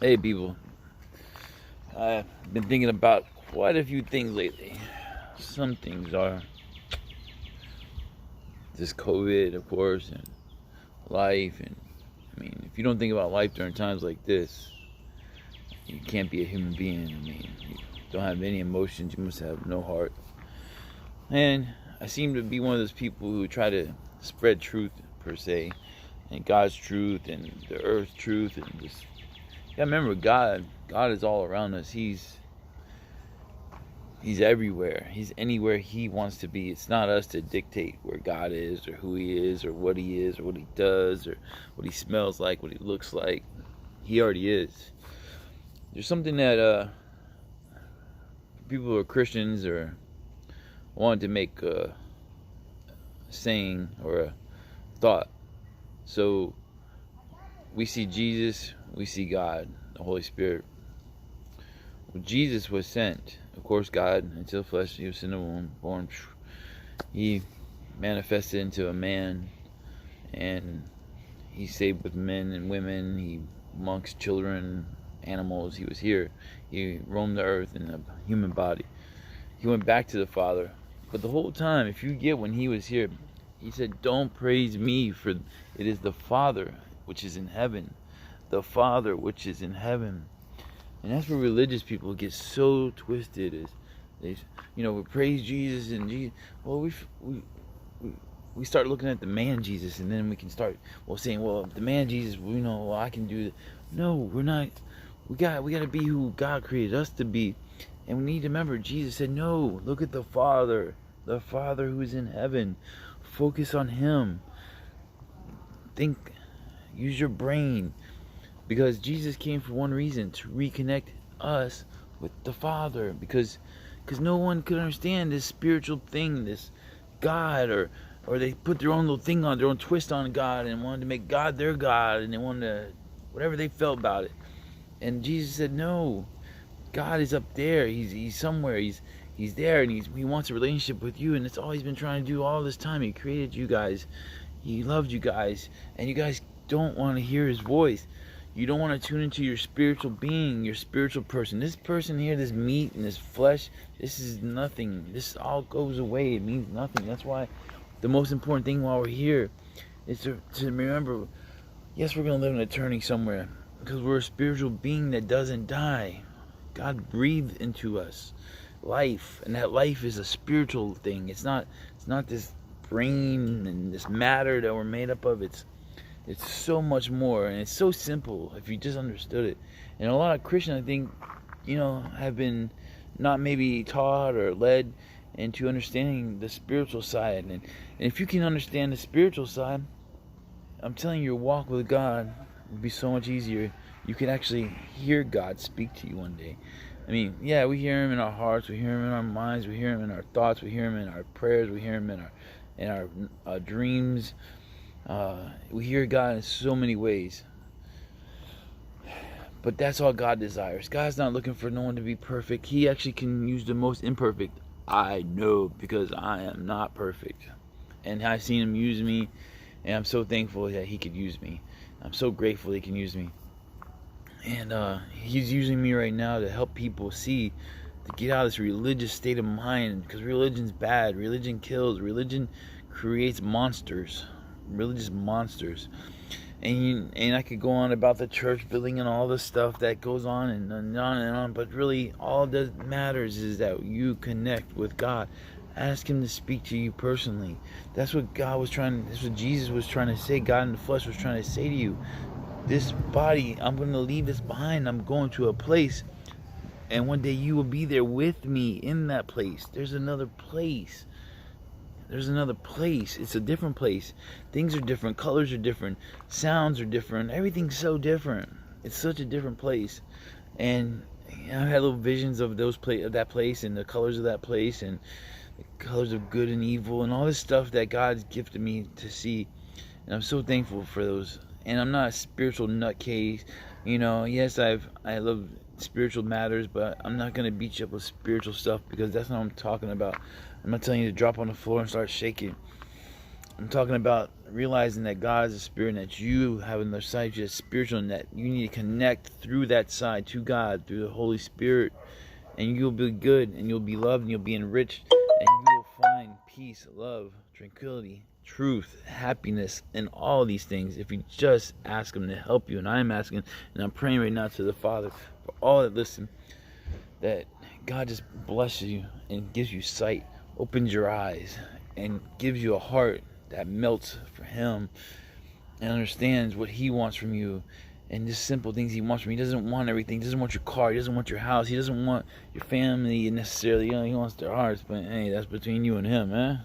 Hey people, I've been thinking about quite a few things lately. Some things are just COVID, of course, and life. And I mean, if you don't think about life during times like this, you can't be a human being. I mean, you don't have any emotions, you must have no heart. And I seem to be one of those people who try to spread truth, per se, and God's truth and the earth's truth. And just, yeah, remember, God is all around us. He's everywhere. He's anywhere He wants to be. It's not us to dictate where God is or who He is or what He is or what He does or what He smells like, what He looks like. He already is. There's something that people who are Christians or want to make a saying or a thought. So we see Jesus, we see God, the Holy Spirit. Well, Jesus was sent. Of course, God, into the flesh, He was in the womb, born. He manifested into a man, and He stayed with men and women. He amongst children, animals. He was here. He roamed the earth in a human body. He went back to the Father. But the whole time, if you get when He was here, He said, "Don't praise me, for it is the Father which is in heaven. The Father which is in heaven." And that's where religious people get so twisted. Is they, we praise Jesus and Jesus. Well, we start looking at the man Jesus, and then we can start saying, well, the man Jesus, well, I can do that. No, we're not. We got to be who God created us to be, and we need to remember Jesus said, "No, look at the Father who is in heaven. Focus on Him. Think, use your brain." Because Jesus came for one reason, to reconnect us with the Father. Because no one could understand this spiritual thing, this God, or they put their own little thing on, their own twist on God, and wanted to make God their God, and they wanted to, whatever they felt about it. And Jesus said, no, God is up there. He's somewhere. He's there, and He wants a relationship with you, and it's all He's been trying to do all this time. He created you guys. He loved you guys, and you guys don't want to hear His voice. You don't want to tune into your spiritual being, your spiritual person. This person here, this meat and this flesh, this is nothing. This all goes away. It means nothing. That's why the most important thing while we're here is to remember, yes, we're going to live in eternity somewhere, because we're a spiritual being that doesn't die. God breathed into us life, and that life is a spiritual thing. It's not this brain and this matter that we're made up of. It's so much more, and it's so simple if you just understood it. And a lot of Christians, I think, have been not maybe taught or led into understanding the spiritual side. And if you can understand the spiritual side, I'm telling you, your walk with God will be so much easier. You can actually hear God speak to you one day. I mean, yeah, we hear Him in our hearts, we hear Him in our minds, we hear Him in our thoughts, we hear Him in our prayers, we hear Him in our dreams. We hear God in so many ways, but that's all God desires. God's not looking for no one to be perfect. He actually can use the most imperfect. I know, because I am not perfect, and I've seen Him use me, and I'm so thankful that He could use me. I'm so grateful He can use me, and He's using me right now to help people see, to get out of this religious state of mind, because religion's bad. Religion kills. Religion creates monsters. Religious monsters. And I could go on about the church building and all the stuff that goes on and on and on, but really all that matters is that you connect with God. Ask Him to speak to you personally. That's what that's what Jesus was trying to say. God in the flesh was trying to say to you, this body, I'm going to leave this behind. I'm going to a place, and one day you will be there with me in that place. There's another place. There's another place. It's a different place. Things are different. Colors are different. Sounds are different. Everything's so different. It's such a different place. And I've had little visions of that place, and the colors of that place, and the colors of good and evil, and all this stuff that God's gifted me to see. And I'm so thankful for those. And I'm not a spiritual nutcase. Yes, I love spiritual matters, but I'm not going to beat you up with spiritual stuff, because that's not what I'm talking about. I'm not telling you to drop on the floor and start shaking. I'm talking about realizing that God is a spirit and that you have another side, you have spiritual, and that you need to connect through that side to God, through the Holy Spirit, and you'll be good, and you'll be loved, and you'll be enriched, and you will find peace, love, tranquility, truth, happiness, and all these things if you just ask Him to help you. And I'm asking, and I'm praying right now to the Father for all that listen, that God just blesses you and gives you sight, opens your eyes, and gives you a heart that melts for Him and understands what He wants from you, and just simple things He wants from you. He doesn't want everything. He doesn't want your car. He doesn't want your house. He doesn't want your family necessarily. He wants their hearts. But hey, that's between you and Him, man.